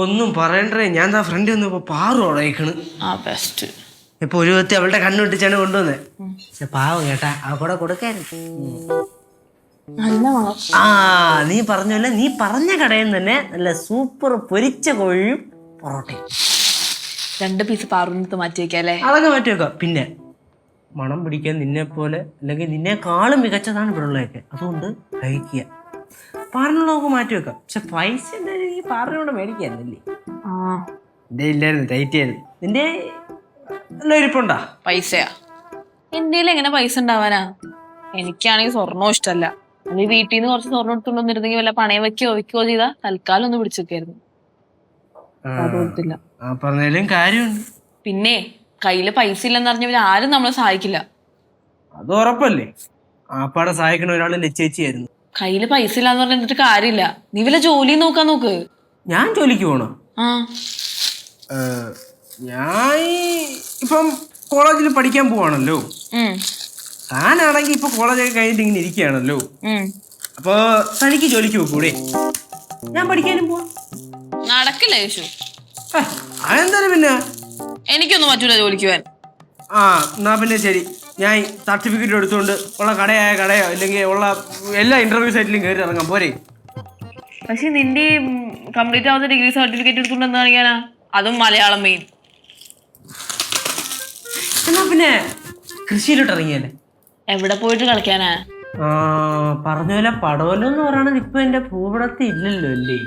ഒന്നും പറയണ്ടേ, ഞാൻ ആ ഫ്രണ്ട് വന്നപ്പോ പാറു ഉടയിക്കണ്. ഇപ്പൊ ഒരു വ്യക്തി അവളുടെ കണ്ണുവിട്ടിച്ചാണ് കൊണ്ടുവന്നേ. പാവം കേട്ടാ, അവ കൂടെ കൊടുക്കായിരുന്നു. ആ നീ പറഞ്ഞല്ലേ, നീ പറഞ്ഞ കടയിൽ തന്നെ നല്ല സൂപ്പർ പൊരിച്ച കോഴിയും പൊറോട്ടയും. 2 പീസ് പാറുന്നത്ത് മാറ്റി വെക്കാല്ലേ? അതൊക്കെ മാറ്റി വെക്കാം. പിന്നെ മണം പിടിക്കാൻ നിന്നെ പോലെ അല്ലെങ്കിൽ നിന്നെക്കാളും മികച്ചതാണ് ഇവിടെ ഉള്ളതൊക്കെ. അതുകൊണ്ട് കഴിക്കുക. പാറിനുള്ളതൊക്കെ മാറ്റി വെക്കാം. പക്ഷെ പൈസ എന്തായാലും ഈ പാറിനോട് മേടിക്കാന്നല്ലേ? എന്റെ ഇല്ലായിരുന്നു, ടൈറ്റ് ആയിരുന്നു. നിന്റെ നല്ല ഇരിപ്പുണ്ടാ? പൈസയാ എന്റെ എങ്ങനെ പൈസ ഉണ്ടാവാനാ? എനിക്കാണെങ്കിൽ സ്വർണ്ണവും ഇഷ്ടമല്ല. അത് വീട്ടിൽ നിന്ന് കുറച്ച് സ്വർണ്ണം എടുത്തുകൊണ്ട് വന്നിരുന്നെങ്കിൽ വല്ല പണയം വെക്കോ ചെയ്താ തൽക്കാലം ഒന്ന് പിടിച്ചു വെക്കായിരുന്നു. പറഞ്ഞാലും കാര്യമുണ്ട്. പിന്നെ കയ്യില് പൈസ ഇല്ലെന്ന് പറഞ്ഞവര് ആരും നമ്മളെ സഹായിക്കില്ല. അത് ഉറപ്പല്ലേ? ആപ്പാടെ സഹായിക്കണ ഒരാള് ലച്ചേച്ചിയായിരുന്നു. കയ്യില് പൈസ ഇല്ലാന്ന് പറഞ്ഞിട്ട് കാര്യമില്ല. നീ വല്ല ജോലി നോക്ക്. ഞാൻ ജോലിക്ക് പോണോ? ഞാൻ ഇപ്പം കോളേജിൽ പഠിക്കാൻ പോവാണല്ലോ. താനാണെങ്കി ഇപ്പൊ കോളേജൊക്കെ കഴിഞ്ഞിട്ട് ഇങ്ങനെ ഇരിക്കുകയാണല്ലോ. അപ്പൊ തനിക്ക് ജോലിക്ക് പോകൂടെ? ഞാൻ പഠിക്കാനും പോവാ. നടക്കില്ല യേശു. അതെന്തായാലും പിന്നെ എനിക്കൊന്നും പറ്റൂല ജോലിക്ക് പോവാൻ. എന്നാ പിന്നെ ശരി, ഞാൻ സർട്ടിഫിക്കറ്റ് എടുത്തുകൊണ്ട് ഉള്ള കടയോ ഇല്ലെങ്കിൽ ഉള്ള എല്ലാ ഇന്റർവ്യൂ സൈറ്റിലും കയറി ഇറങ്ങാം. പോരെ? പക്ഷെ നിന്റെ കംപ്ലീറ്റ് ആവാത്ത ഡിഗ്രി സർട്ടിഫിക്കറ്റ് എടുത്തുകൊണ്ട് എന്താ കാണിക്കാനാ? അതും മലയാളം മെയിൻ. എന്നാ പിന്നെ കൃഷിയിലോട്ട് ഇറങ്ങിയല്ലേ? എവിടെ പോയിട്ട് കളിക്കാനാ? പറഞ്ഞ പോലെ പടവലം എന്ന് പറയണത് ഇപ്പൊ എന്റെ ഭൂപടത്തിൽ ഇല്ലല്ലോ അല്ലേ?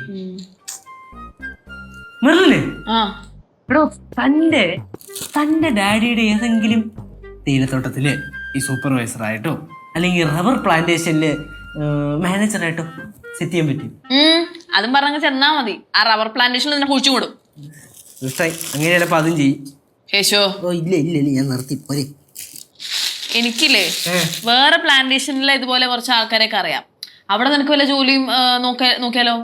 മെറിലേ, എടോ തന്റെ ഡാഡിയുടെ ഏതെങ്കിലും തേയിലത്തോട്ടത്തില് ഈ സൂപ്പർവൈസർ ആയിട്ടോ അല്ലെങ്കിൽ റബ്ബർ പ്ലാന്റേഷനില് മാനേജറായിട്ടോ സെറ്റ് ചെയ്യാൻ പറ്റും? അതും പറഞ്ഞ ചെന്നാ മതി. ആ റബ്ബർ പ്ലാന്റേഷനിൽ നിന്നെ കുഴിച്ചു കൊടും. അങ്ങനെ ചിലപ്പോ അതും ചെയ്യും. കേശോ, ഇല്ല ഞാൻ നിർത്തി പോരെ. എനിക്കില്ലേ വേറെ പ്ലാന്റേഷനിലെ ഇതുപോലെ കുറച്ച് ആൾക്കാരെയൊക്കെ അറിയാം. അവിടെ നിനക്ക് വല്ല ജോലിയും നോക്കിയാലോ?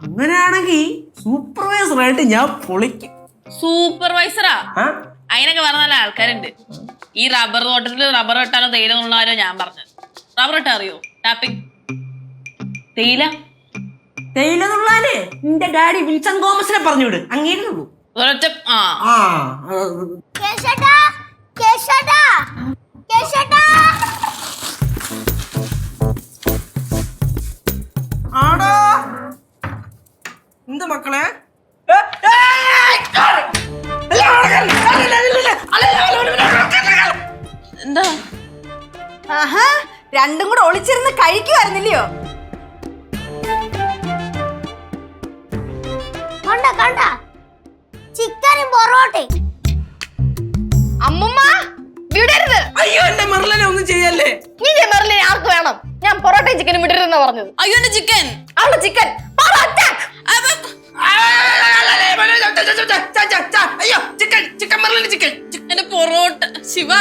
അങ്ങനെയാണെങ്കിൽ സൂപ്പർവൈസറായിട്ട് ഞാൻ പൊളിക്കും. സൂപ്പർവൈസറാ? അതിനൊക്കെ വേറെ നല്ല ആൾക്കാരുണ്ട്. ഈ റബ്ബർ തോട്ടത്തില് റബ്ബർ വെട്ടാനോ തേയില എന്നുള്ളവരോ ഞാൻ പറഞ്ഞത്. റബ്ബർ വെട്ടാ അറിയോ? ടാപ്പിംഗ്. തേയില എന്നുള്ളാലേ നിന്റെ ഡാഡി വിൻസൻ തോമസിനെ പറഞ്ഞു വിട്. അങ്ങനെ എന്ത് മക്കളെ? എന്താ രണ്ടും കൂടെ ഒളിച്ചിരുന്ന് കഴിക്കുവായിരുന്നില്ലയോ? കണ്ട ചിക്കനും പൊറോട്ടയും. അമ്മുമ്മ വിടരുത്. അയ്യോ എന്റെ മെറിലിനെ ഒന്നും ചെയ്യല്ലേ. നീ മെറിലിനെ ആർക്ക് വേണം? ഞാൻ പൊറോട്ടയും ചിക്കനും വിടരുതെന്നാ പറഞ്ഞത്. അയ്യോ എന്റെ ചിക്കൻ. അവളുടെ ചിക്കൻ എന്റെ പൊറോട്ട. ശിവ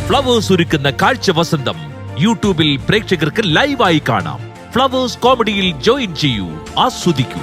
ഫ്ലവേഴ്സ് ഒരുക്കുന്ന കാഴ്ച വസന്തം യൂട്യൂബിൽ പ്രേക്ഷകർക്ക് ലൈവായി കാണാം. ഫ്ലവേഴ്സ് കോമഡിയിൽ ജോയിൻ ചെയ്യൂ, ആസ്വദിക്കൂ.